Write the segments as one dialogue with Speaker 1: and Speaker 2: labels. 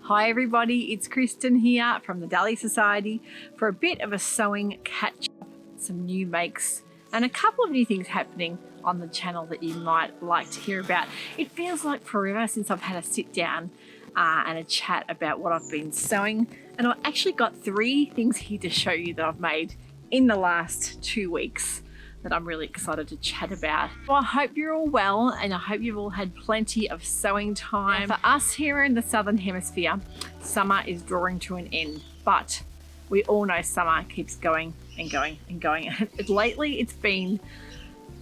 Speaker 1: Hi everybody, it's Kristen here from the Dahlia Society for a bit of a sewing catch up, some new makes and a couple of new things happening on the channel that you might like to hear about. It feels like forever since I've had a sit down and a chat about what I've been sewing, and I've actually got 3 things here to show you that I've made in the last 2 weeks that I'm really excited to chat about. Well, I hope you're all well and I hope you've all had plenty of sewing time. Now, for us here in the Southern Hemisphere, summer is drawing to an end, but we all know summer keeps going and going and going. And lately it's been,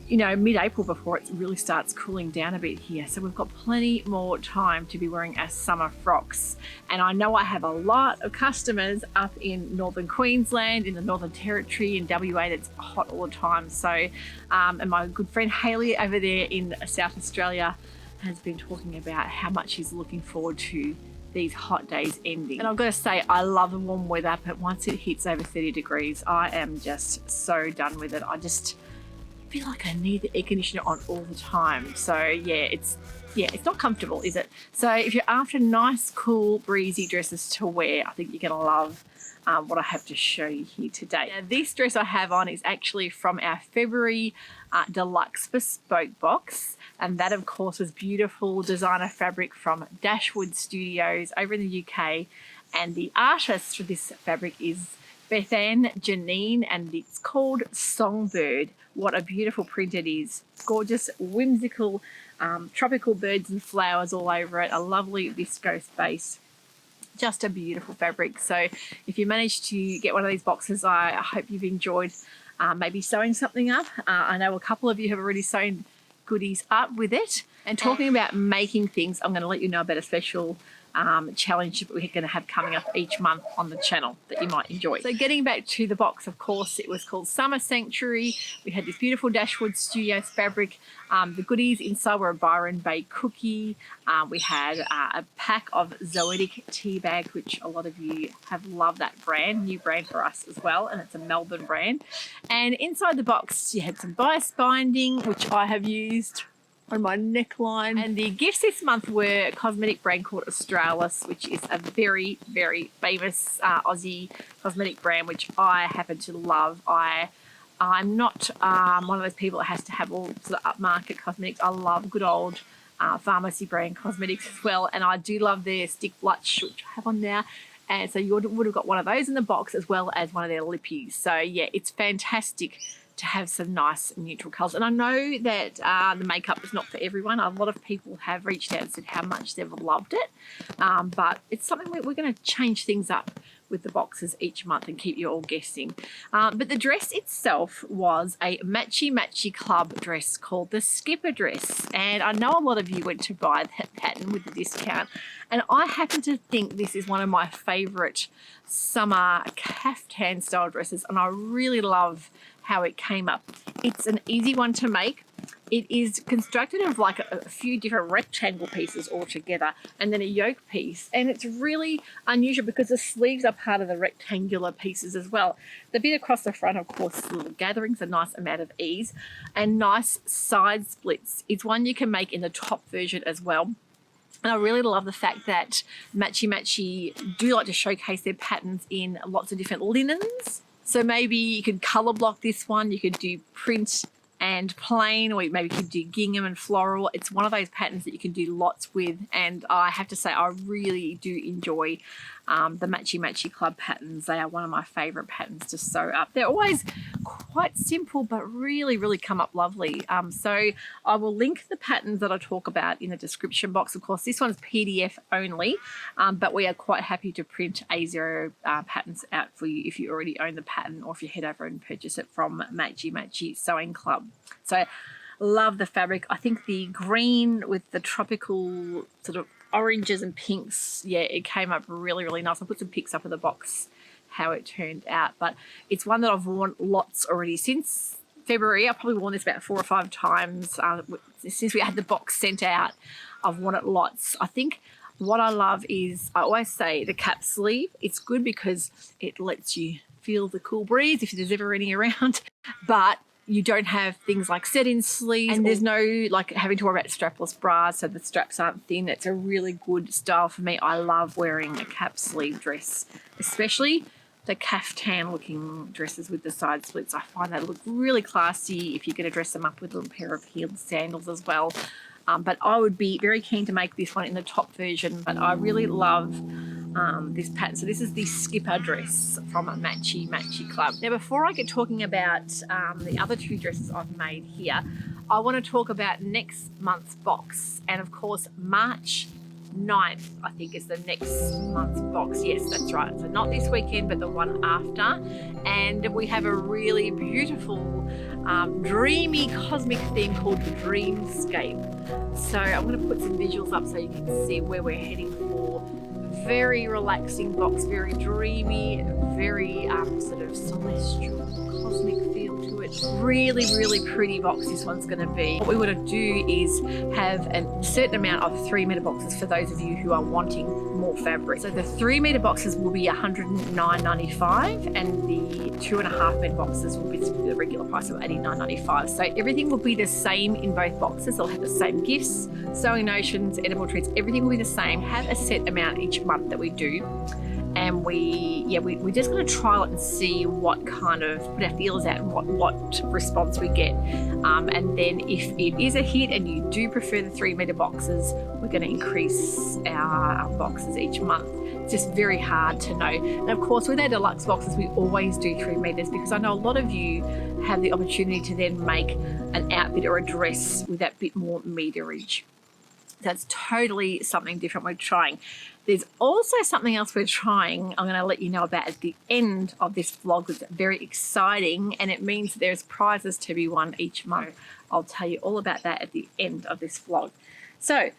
Speaker 1: you know, mid-April before it really starts cooling down a bit here. So we've got plenty more time to be wearing our summer frocks. And I know I have a lot of customers up in Northern Queensland, in the Northern Territory, in WA that's hot all the time. So, and my good friend Haley over there in South Australia has been talking about how much she's looking forward to these hot days ending. And I've got to say, I love the warm weather, but once it hits over 30 degrees, I am just so done with it. I just feel like I need the air conditioner on all the time. So yeah, it's not comfortable, is it? So if you're after nice, cool, breezy dresses to wear, I think you're gonna love what I have to show you here today. Now, this dress I have on is actually from our February Deluxe bespoke box, and that of course was beautiful designer fabric from Dashwood Studios over in the UK, and the artist for this fabric is Janine, and it's called Songbird. What a beautiful print it is. Gorgeous, whimsical, tropical birds and flowers all over it. A lovely viscose base. Just a beautiful fabric. So if you manage to get one of these boxes, I hope you've enjoyed maybe sewing something up. I know a couple of you have already sewn goodies up with it. And talking about making things, I'm going to let you know about a special challenge that we're going to have coming up each month on the channel that you might enjoy. So getting back to the box, of course, it was called Summer Sanctuary. We had this beautiful Dashwood Studios fabric. The goodies inside were a Byron Bay cookie. We had a pack of Sewciety tea bags, which a lot of you have loved that brand, new brand for us as well, and it's a Melbourne brand. And inside the box, you had some bias binding, which I have used on my neckline. And the gifts this month were a cosmetic brand called Australis, which is a very, very famous Aussie cosmetic brand, which I happen to love. I'm not one of those people that has to have all sort of upmarket cosmetics. I love good old pharmacy brand cosmetics as well. And I do love their stick blush, which I have on now. And so you would have got one of those in the box as well as one of their lippies. So yeah, it's fantastic to have some nice neutral colours. And I know that the makeup is not for everyone. A lot of people have reached out and said how much they've loved it. But it's something we're going to change things up with the boxes each month and keep you all guessing. But the dress itself was a matchy club dress called the Skipper dress. And I know a lot of you went to buy that pattern with the discount. And I happen to think this is one of my favourite summer caftan style dresses. And I really love how it came up. It's an easy one to make. It is constructed of like a few different rectangle pieces all together and then a yoke piece, and it's really unusual because the sleeves are part of the rectangular pieces as well. The bit across the front, of course, little gatherings, a nice amount of ease, and nice side splits. It's one you can make in the top version as well. And I really love the fact that Matchy do like to showcase their patterns in lots of different linens. So maybe you could colour block this one, you could do print and plain, or maybe you could do gingham and floral. It's one of those patterns that you can do lots with, and I have to say I really do enjoy the Matchy Club patterns. They are one of my favourite patterns to sew up. They're always quite simple but really come up lovely. So I will link the patterns that I talk about in the description box. Of course, this one's PDF only, but we are quite happy to print A0 patterns out for you if you already own the pattern, or if you head over and purchase it from Matchy Sewing Club. So love the fabric. I think the green with the tropical sort of oranges and pinks, yeah, it came up really nice. I'll put some pics up in the box how it turned out, but it's one that I've worn lots already since February. I've probably worn this about 4 or 5 times since we had the box sent out. I've worn it lots. I think what I love is, I always say, the cap sleeve. It's good because it lets you feel the cool breeze if there's ever any around, but you don't have things like set-in sleeves, and there's no like having to worry about strapless bras, so the straps aren't thin. It's a really good style for me. I love wearing a cap sleeve dress, especially the caftan looking dresses with the side splits. I find they look really classy if you're going to dress them up with a little pair of heeled sandals as well. But I would be very keen to make this one in the top version. But I really love this pattern. So this is the skipper dress from a Matchy Club. Now, before I get talking about the other two dresses I've made here, I want to talk about next month's box. And of course, March 9th, I think, is the next month's box. Yes, that's right. So not this weekend, but the one after. And we have a really beautiful, dreamy, cosmic theme called Dreamscape. So I'm going to put some visuals up so you can see where we're heading for. Very relaxing box, very dreamy, very sort of celestial, cosmic feel to it. Really, really pretty box this one's going to be. What we want to do is have a certain amount of 3-meter boxes for those of you who are wanting more fabric. So the 3-meter boxes will be $109.95 and the 2.5-meter boxes will be the regular price of $89.95. So everything will be the same in both boxes. They'll have the same gifts, sewing notions, edible treats, everything will be the same. Have a set amount each month that we do. And we're just going to trial it and see what kind of, put our feelers out and what response we get. And then if it is a hit and you do prefer the 3-meter boxes, we're going to increase our boxes each month. It's just very hard to know. And of course, with our deluxe boxes, we always do 3 meters because I know a lot of you have the opportunity to then make an outfit or a dress with that bit more meterage. That's totally something different we're trying. There's also something else we're trying I'm going to let you know about at the end of this vlog. It's very exciting and it means there's prizes to be won each month. I'll tell you all about that at the end of this vlog. So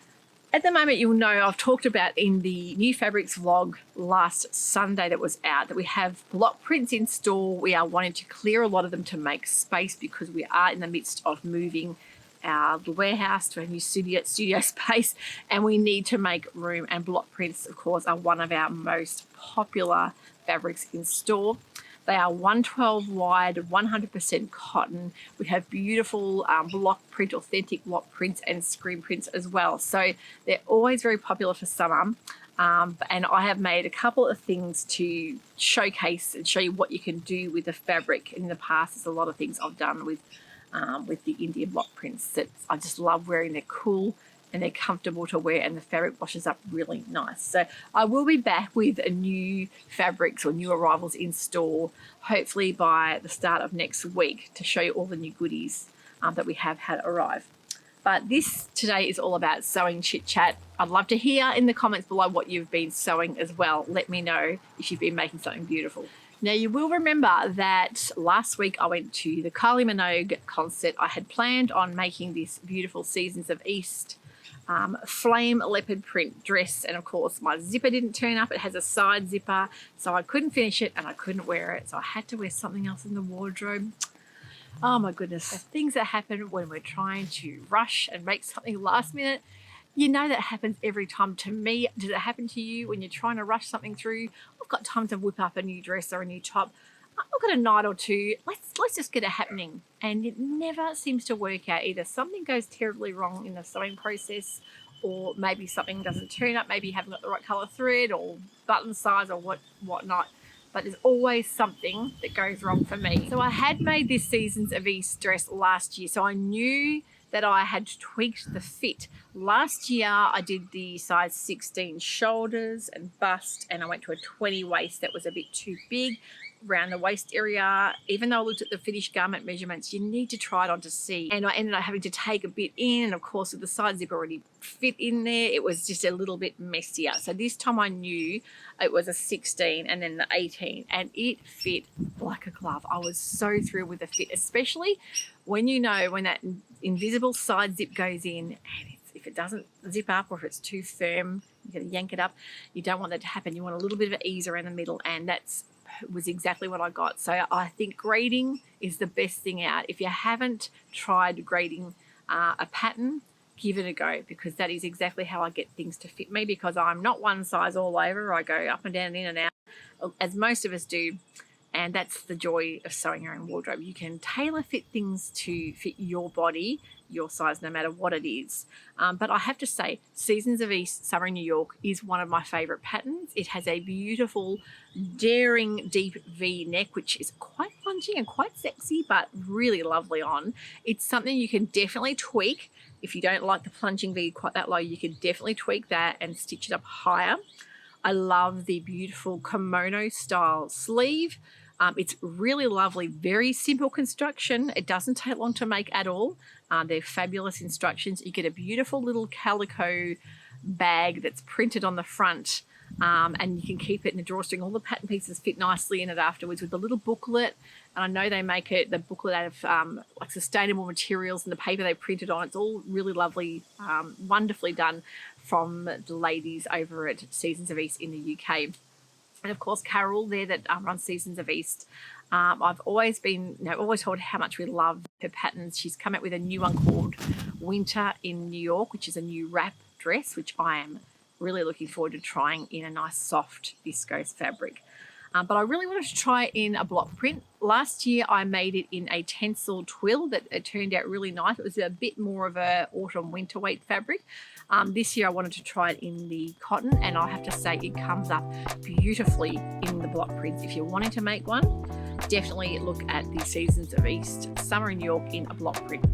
Speaker 1: at the moment, you'll know I've talked about in the new fabrics vlog last Sunday that was out that we have block prints in store. We are wanting to clear a lot of them to make space because we are in the midst of moving our warehouse to a new studio space, and we need to make room, and block prints of course are one of our most popular fabrics in store. They are 112 wide, 100% cotton. We have beautiful block print, authentic block prints and screen prints as well. So they're always very popular for summer. And I have made a couple of things to showcase and show you what you can do with the fabric. In the past, there's a lot of things I've done with the Indian block prints that I just love wearing. They're cool and they're comfortable to wear and the fabric washes up really nice. So I will be back with a new fabrics or new arrivals in store, hopefully by the start of next week, to show you all the new goodies that we have had arrive. But this today is all about sewing chit chat. I'd love to hear in the comments below what you've been sewing as well. Let me know if you've been making something beautiful. Now, you will remember that last week I went to the Kylie Minogue concert. I had planned on making this beautiful Seasons of East flame leopard print dress, and of course my zipper didn't turn up. It has a side zipper, so I couldn't finish it and I couldn't wear it, so I had to wear something else in the wardrobe. Oh my goodness, the things that happen when we're trying to rush and make something last minute. You know that happens every time to me. Does it happen to you when you're trying to rush something through? I've got time to whip up a new dress or a new top. I've got a night or two. Let's just get it happening. And it never seems to work out. Either something goes terribly wrong in the sewing process, or maybe something doesn't turn up. Maybe you haven't got the right colour thread or button size or whatnot. But there's always something that goes wrong for me. So I had made this Seasons of East dress last year, so I knew that I had tweaked the fit. Last year I did the size 16 shoulders and bust, and I went to a 20 waist that was a bit too big around the waist area. Even though I looked at the finished garment measurements, you need to try it on to see. And I ended up having to take a bit in, and of course with the side zip already fit in there, it was just a little bit messier. So this time I knew it was a 16 and then the 18, and it fit like a glove. I was so thrilled with the fit, especially when you know when that invisible side zip goes in, and if it doesn't zip up or if it's too firm, you're going to yank it up. You don't want that to happen. You want a little bit of ease around the middle, and that's was exactly what I got. So I think grading is the best thing out. If you haven't tried grading a pattern, give it a go, because that is exactly how I get things to fit me, because I'm not one size all over. I go up and down, in and out, as most of us do. And that's the joy of sewing your own wardrobe. You can tailor fit things to fit your body, your size, no matter what it is. But I have to say, Seasons of East Summer in New York is one of my favorite patterns. It has a beautiful, daring, deep V neck, which is quite plunging and quite sexy, but really lovely on. It's something you can definitely tweak. If you don't like the plunging V quite that low, you can definitely tweak that and stitch it up higher. I love the beautiful kimono style sleeve. It's really lovely, very simple construction. It doesn't take long to make at all. They're fabulous instructions. You get a beautiful little calico bag that's printed on the front, and you can keep it in a drawstring. All the pattern pieces fit nicely in it afterwards with the little booklet. And I know they make the booklet out of like sustainable materials, and the paper they printed on. It's all really lovely, wonderfully done from the ladies over at Seasons of East in the UK. And of course, Carol there that runs Seasons of East. I've always been, always told how much we love her patterns. She's come out with a new one called Winter in New York, which is a new wrap dress, which I am really looking forward to trying in a nice soft viscose fabric. But I really wanted to try it in a block print. Last year I made it in a tencel twill that it turned out really nice. It was a bit more of a autumn winter weight fabric. This year I wanted to try it in the cotton, and I have to say it comes up beautifully in the block prints. If you're wanting to make one, definitely look at the Seasons of East Summer in New York in a block print.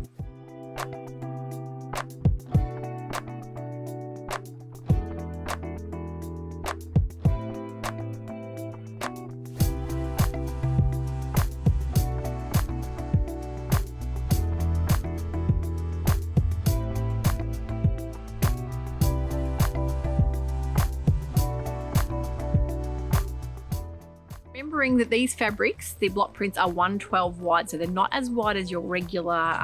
Speaker 1: Remembering that these fabrics, the block prints, are 112 wide, so they're not as wide as your regular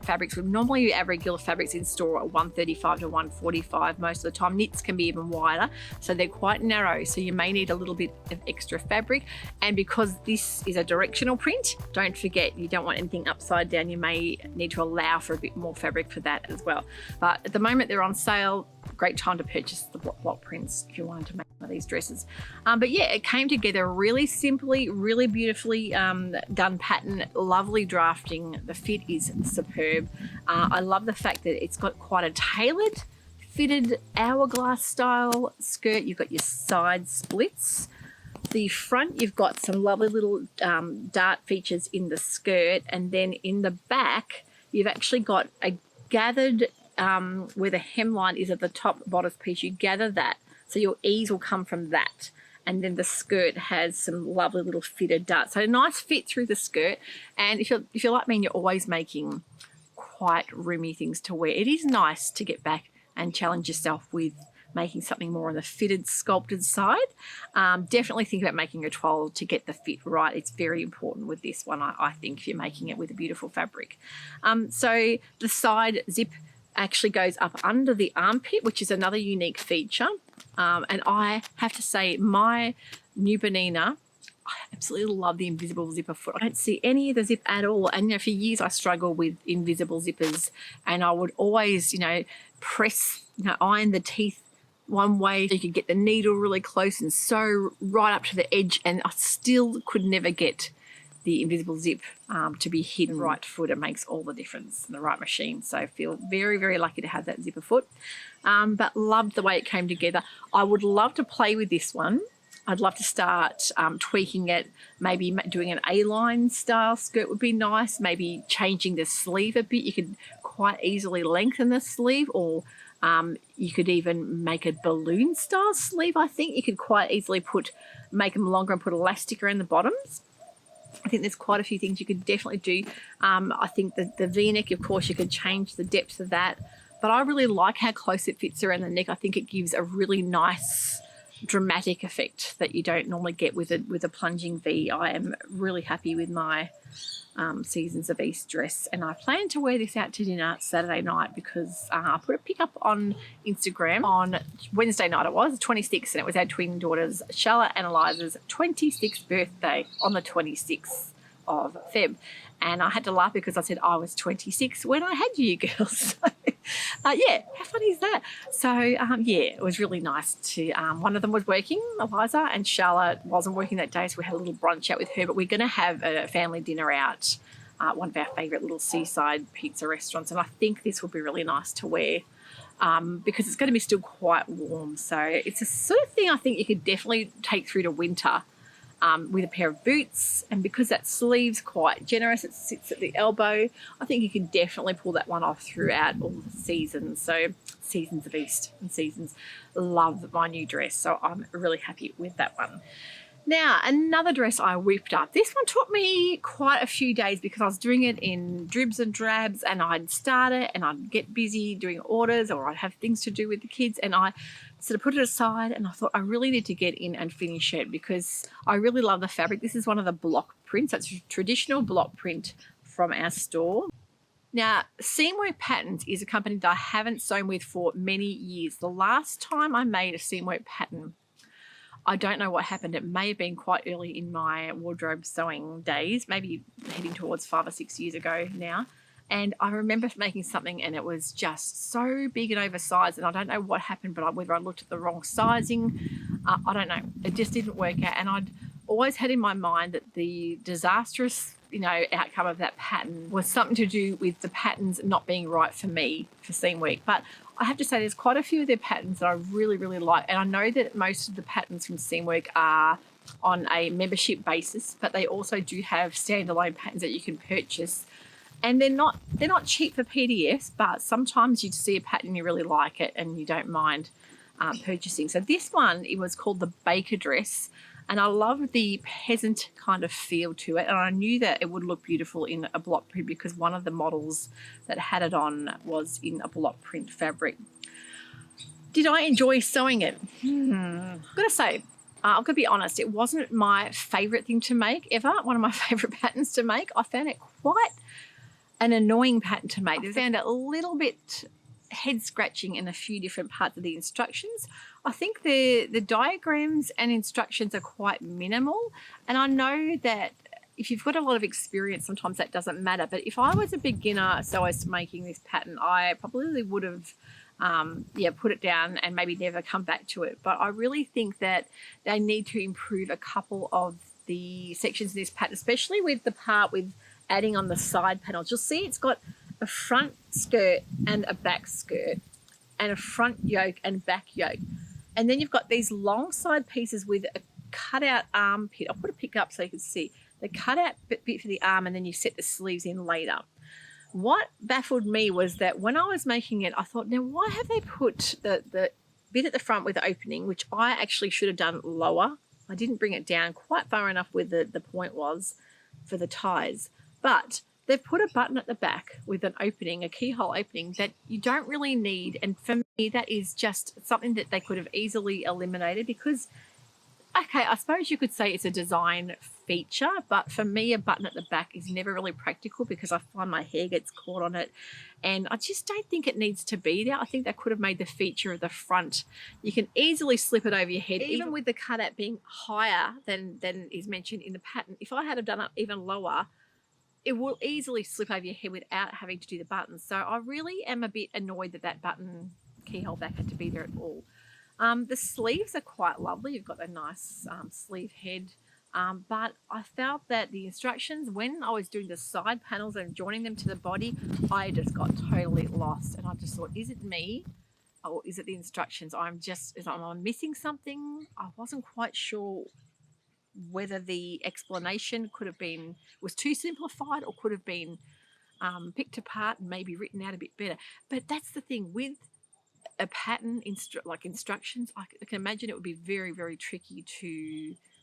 Speaker 1: fabrics. Normally our regular fabrics in store are 135 to 145 most of the time. Knits can be even wider, so they're quite narrow, so you may need a little bit of extra fabric. And because this is a directional print, don't forget you don't want anything upside down. You may need to allow for a bit more fabric for that as well. But at the moment they're on sale. Great time to purchase the block prints if you wanted to make one of these dresses. But yeah, it came together really simply, really beautifully done pattern, lovely drafting. The fit is superb. I love the fact that it's got quite a tailored fitted hourglass style skirt. You've got your side splits. The front, you've got some lovely little dart features in the skirt, and then in the back you've actually got a gathered where the hemline is at the top bodice piece. You gather that, so your ease will come from that, and then the skirt has some lovely little fitted darts, so a nice fit through the skirt. And if you're like me and you're always making quite roomy things to wear, it is nice to get back and challenge yourself with making something more on the fitted sculpted side. Definitely think about making a toile to get the fit right. It's very important with this one, I think, if you're making it with a beautiful fabric. So the side zip actually goes up under the armpit, which is another unique feature. And I have to say, my new Bonina, I absolutely love the invisible zipper foot. I don't see any of the zip at all. And for years I struggled with invisible zippers, and I would always, press, iron the teeth one way so you could get the needle really close and sew right up to the edge, and I still could never get the invisible zip to be hidden right foot. It makes all the difference in the right machine. So I feel very, very lucky to have that zipper foot. But loved the way it came together. I would love to play with this one. I'd love to start tweaking it, maybe doing an A-line style skirt would be nice, maybe changing the sleeve a bit. You could quite easily lengthen the sleeve, or you could even make a balloon style sleeve. I think you could quite easily make them longer and put elastic around the bottoms. I think there's quite a few things you could definitely do. I think the V-neck, of course, you could change the depth of that. But I really like how close it fits around the neck. I think it gives a really nice dramatic effect that you don't normally get with a plunging V. I am really happy with my Seasons of East dress, and I plan to wear this out to dinner Saturday night, because I put a pic up on Instagram on Wednesday night. It was 26th, and it was our twin daughters Charlotte and Eliza's 26th birthday on the 26th of Feb, and I had to laugh because I said I was 26 when I had you girls. Yeah, how funny is that? So yeah, it was really nice to, one of them was working, Eliza, and Charlotte wasn't working that day, so we had a little brunch out with her, but we're going to have a family dinner out, one of our favourite little seaside pizza restaurants, and I think this will be really nice to wear because it's going to be still quite warm. So it's a sort of thing I think you could definitely take through to winter with a pair of boots, and because that sleeve's quite generous, it sits at the elbow, I think you can definitely pull that one off throughout all the seasons. So seasons of East and seasons. Love my new dress, so I'm really happy with that one. Now, another dress I whipped up. This one took me quite a few days because I was doing it in dribs and drabs, and I'd start it and I'd get busy doing orders, or I'd have things to do with the kids, and I sort of put it aside, and I thought I really need to get in and finish it because I really love the fabric. This is one of the block prints. That's a traditional block print from our store. Now, Seamwork Patterns is a company that I haven't sewn with for many years. The last time I made a Seamwork pattern, I don't know what happened. It may have been quite early in my wardrobe sewing days, maybe heading towards 5 or 6 years ago now. And I remember making something and it was just so big and oversized, and I don't know what happened, but whether I looked at the wrong sizing, I don't know. It just didn't work out. And I'd always had in my mind that the disastrous, outcome of that pattern was something to do with the patterns not being right for me for Seamwork. But I have to say there's quite a few of their patterns that I really, really like. And I know that most of the patterns from Seamwork are on a membership basis, but they also do have standalone patterns that you can purchase. And they're not cheap for PDFs, but sometimes you see a pattern, you really like it and you don't mind purchasing. So this one, it was called the Baker dress. And I love the peasant kind of feel to it. And I knew that it would look beautiful in a block print because one of the models that had it on was in a block print fabric. Did I enjoy sewing it? I've got to say, I'm going to be honest, it wasn't my favourite thing to make ever, one of my favourite patterns to make. I found it quite an annoying pattern to make. I found it a little bit head scratching in a few different parts of the instructions. I think the diagrams and instructions are quite minimal, and I know that if you've got a lot of experience, sometimes that doesn't matter. But if I was a beginner sewist making this pattern, I probably would have put it down and maybe never come back to it. But I really think that they need to improve a couple of the sections of this pattern, especially with the part with adding on the side panels. You'll see it's got a front skirt and a back skirt and a front yoke and back yoke. And then you've got these long side pieces with a cutout armpit. I'll put a pic up so you can see. The cutout bit for the arm, and then you set the sleeves in later. What baffled me was that when I was making it, I thought, now why have they put the bit at the front with the opening, which I actually should have done lower. I didn't bring it down quite far enough where the point was for the ties. But they've put a button at the back with an opening, a keyhole opening that you don't really need. And for me, that is just something that they could have easily eliminated because, okay, I suppose you could say it's a design feature, but for me, a button at the back is never really practical because I find my hair gets caught on it. And I just don't think it needs to be there. I think they could have made the feature of the front. You can easily slip it over your head, even with the cutout being higher than is mentioned in the pattern. If I had have done it even lower, it will easily slip over your head without having to do the buttons. So I really am a bit annoyed that that button keyhole back had to be there at all. The sleeves are quite lovely. You've got a nice sleeve head. But I felt that the instructions, when I was doing the side panels and joining them to the body, I just got totally lost. And I just thought, is it me or is it the instructions? Am I missing something? I wasn't quite sure whether the explanation was too simplified or could have been picked apart and maybe written out a bit better. But that's the thing with a pattern like instructions. I can imagine it would be very, very tricky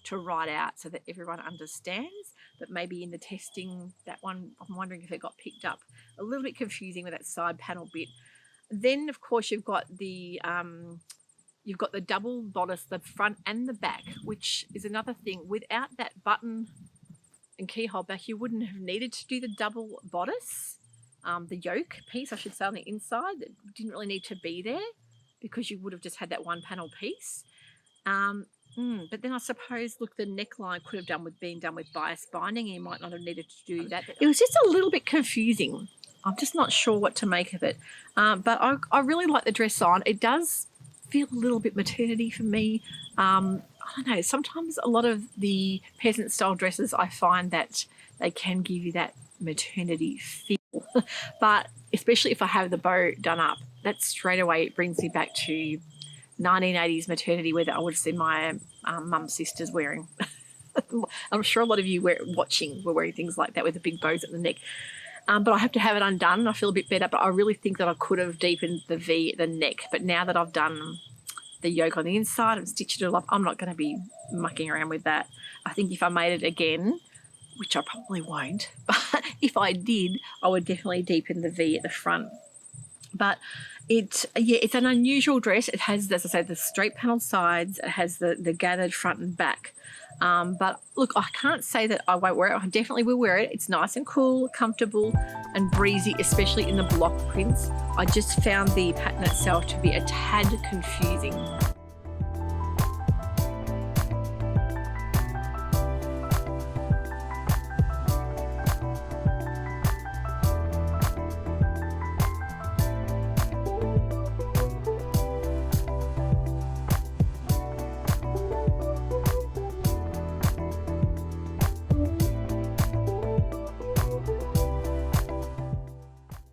Speaker 1: to write out so that everyone understands. But maybe in the testing, that one, I'm wondering if it got picked up. A little bit confusing with that side panel bit. Then of course you've got the double bodice, the front and the back, which is another thing. Without that button and keyhole back, you wouldn't have needed to do the double bodice. The yoke piece, I should say, on the inside, that didn't really need to be there because you would have just had that one panel piece. But then I suppose, look, the neckline could have been done with bias binding, and you might not have needed to do that. It was just a little bit confusing. I'm just not sure what to make of it. But I really like the dress on. It does feel a little bit maternity for me. I don't know, sometimes a lot of the peasant style dresses, I find that they can give you that maternity feel. But especially if I have the bow done up, that straight away it brings me back to 1980s maternity wear that I would have seen my mum's sisters wearing. I'm sure a lot of you watching were wearing things like that with the big bows at the neck. But I have to have it undone. I feel a bit better, but I really think that I could have deepened the V at the neck. But now that I've done the yoke on the inside and stitched it all up, I'm not going to be mucking around with that. I think if I made it again, which I probably won't, but if I did, I would definitely deepen the V at the front. But it's an unusual dress. It has, as I said, the straight panelled sides. It has the gathered front and back. But look, I can't say that I won't wear it. I definitely will wear it. It's nice and cool, comfortable and breezy, especially in the block prints. I just found the pattern itself to be a tad confusing.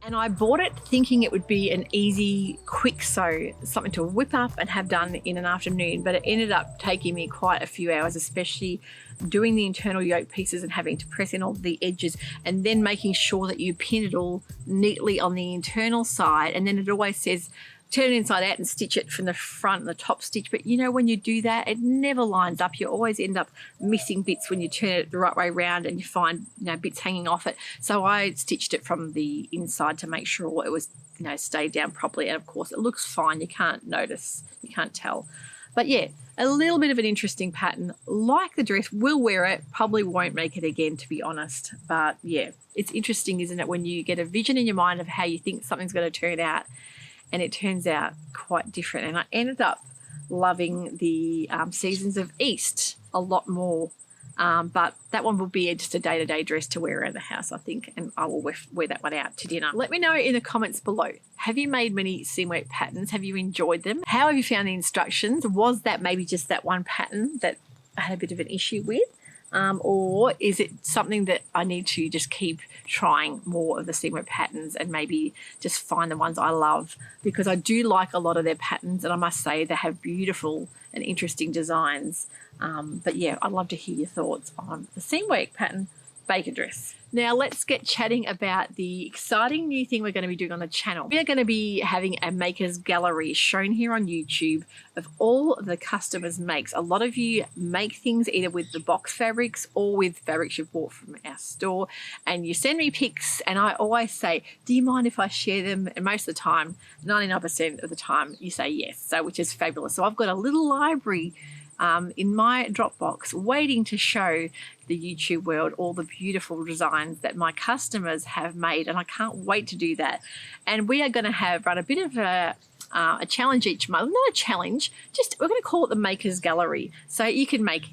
Speaker 1: And I bought it thinking it would be an easy, quick sew, something to whip up and have done in an afternoon, but it ended up taking me quite a few hours, especially doing the internal yoke pieces and having to press in all the edges and then making sure that you pin it all neatly on the internal side. And then it always says, turn it inside out and stitch it from the front and the top stitch. But you know, when you do that, it never lines up. You always end up missing bits when you turn it the right way around and you find, you know, bits hanging off it. So I stitched it from the inside to make sure it was, you know, stayed down properly. And of course it looks fine. You can't notice, you can't tell. But yeah, a little bit of an interesting pattern. Like the dress, will wear it, probably won't make it again, to be honest. But yeah, it's interesting, isn't it, when you get a vision in your mind of how you think something's going to turn out, and it turns out quite different. And I ended up loving the Seasons of East a lot more. But that one will be just a day-to-day dress to wear around the house, I think, and I will wear that one out to dinner. Let me know in the comments below. Have you made many seam work patterns? Have you enjoyed them? How have you found the instructions? Was that maybe just that one pattern that I had a bit of an issue with? Or is it something that I need to just keep trying more of the seam work patterns and maybe just find the ones I love? Because I do like a lot of their patterns, and I must say they have beautiful and interesting designs. But yeah, I'd love to hear your thoughts on the seam work pattern baker dress. Now let's get chatting about the exciting new thing we're going to be doing on the channel. We are going to be having a makers gallery shown here on YouTube of all of the customers' makes. A lot of you make things either with the box fabrics or with fabrics you've bought from our store, and you send me pics, and I always say, do you mind if I share them? And most of the time, 99% of the time, you say yes, so which is fabulous. So I've got a little library in my Dropbox waiting to show the YouTube world all the beautiful designs that my customers have made, and I can't wait to do that. And we are going to run a bit of a challenge each month. Not a challenge, just we're going to call it the Makers Gallery. So you can make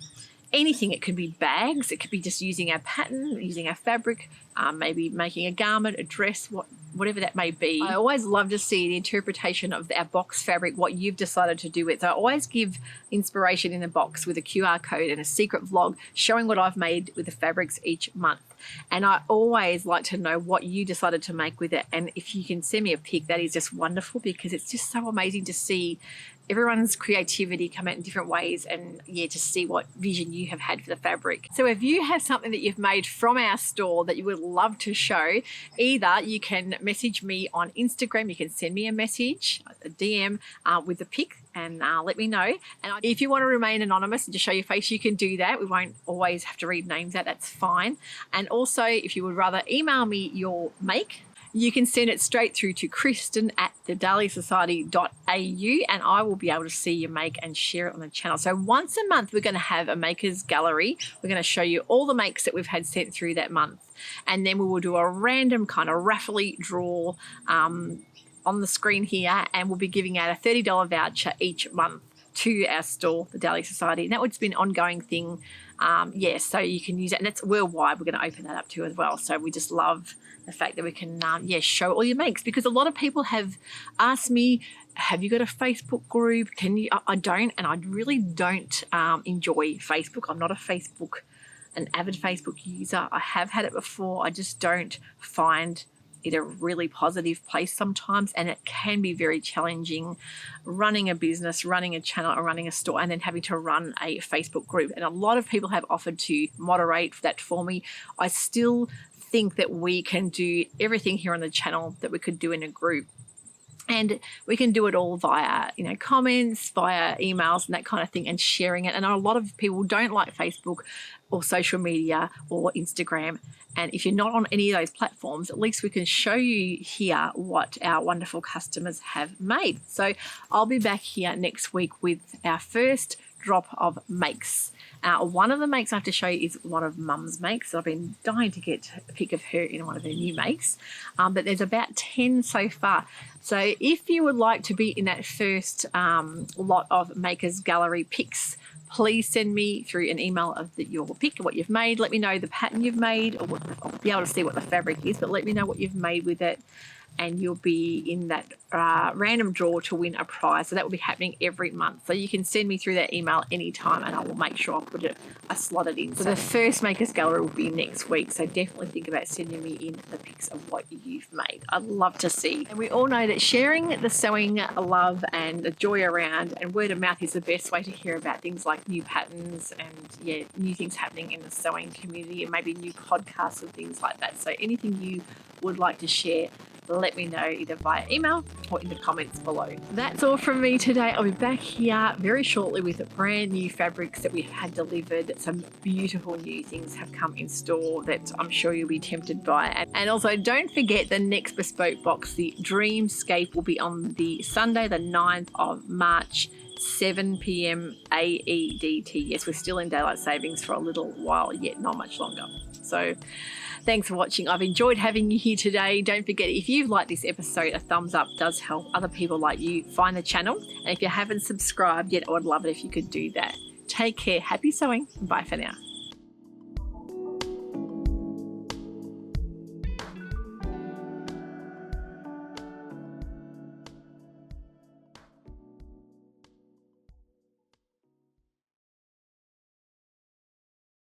Speaker 1: anything. It could be bags, it could be just using our pattern, using our fabric, maybe making a garment, a dress, whatever that may be. I always love to see the interpretation of our box fabric, what you've decided to do with it. So I always give inspiration in the box with a QR code and a secret vlog showing what I've made with the fabrics each month. And I always like to know what you decided to make with it. And if you can send me a pic, that is just wonderful, because it's just so amazing to see everyone's creativity come out in different ways, and yeah, to see what vision you have had for the fabric. So if you have something that you've made from our store that you would love to show, either you can message me on Instagram, you can send me a message, a DM with the pic, and let me know. And if you want to remain anonymous and just show your face, you can do that. We won't always have to read names out, that's fine. And also, if you would rather email me your make, you can send it straight through to Kristen at dahliasewciety.au, and I will be able to see your make and share it on the channel. So once a month, we're going to have a makers gallery. We're going to show you all the makes that we've had sent through that month. And then we will do a random kind of raffly draw on the screen here, and we'll be giving out a $30 voucher each month to our store, the Dahlia Society, and that would be an ongoing thing. So you can use it, and that's worldwide. We're going to open that up too as well. So we just love the fact that we can show all your makes, because a lot of people have asked me, have you got a Facebook group? Can you? I don't, and I really don't enjoy Facebook. I'm not an avid Facebook user. I have had it before. I just don't find it a really positive place sometimes, and it can be very challenging running a business, running a channel, or running a store, and then having to run a Facebook group. And a lot of people have offered to moderate that for me. I still think that we can do everything here on the channel that we could do in a group. And we can do it all via, comments, via emails and that kind of thing, and sharing it. And a lot of people don't like Facebook or social media or Instagram. And if you're not on any of those platforms, at least we can show you here what our wonderful customers have made. So I'll be back here next week with our first drop of makes. One of the makes I have to show you is one of Mum's makes. I've been dying to get a pic of her in one of her new makes, but there's about 10 so far. So if you would like to be in that first lot of Makers Gallery pics, please send me through an email of your pic, what you've made. Let me know the pattern you've made, or I'll be able to see what the fabric is, but let me know what you've made with it, and you'll be in that random draw to win a prize. So that will be happening every month. So you can send me through that email anytime, and I will make sure I slot it in. So the first Makers Gallery will be next week. So definitely think about sending me in the pics of what you've made. I'd love to see. And we all know that sharing the sewing love and the joy around, and word of mouth is the best way to hear about things like new patterns and new things happening in the sewing community, and maybe new podcasts and things like that. So anything you would like to share, let me know either via email or in the comments below. That's all from me today. I'll be back here very shortly with brand new fabrics that we've had delivered. Some beautiful new things have come in store that I'm sure you'll be tempted by. And also don't forget the next bespoke box, the Dreamscape, will be on the Sunday, the 9th of March, 7 p.m. AEDT. Yes, we're still in daylight savings for a little while yet, not much longer. So thanks for watching. I've enjoyed having you here today. Don't forget, if you've liked this episode, a thumbs up does help other people like you find the channel. And if you haven't subscribed yet, I would love it if you could do that. Take care. Happy sewing. Bye for now.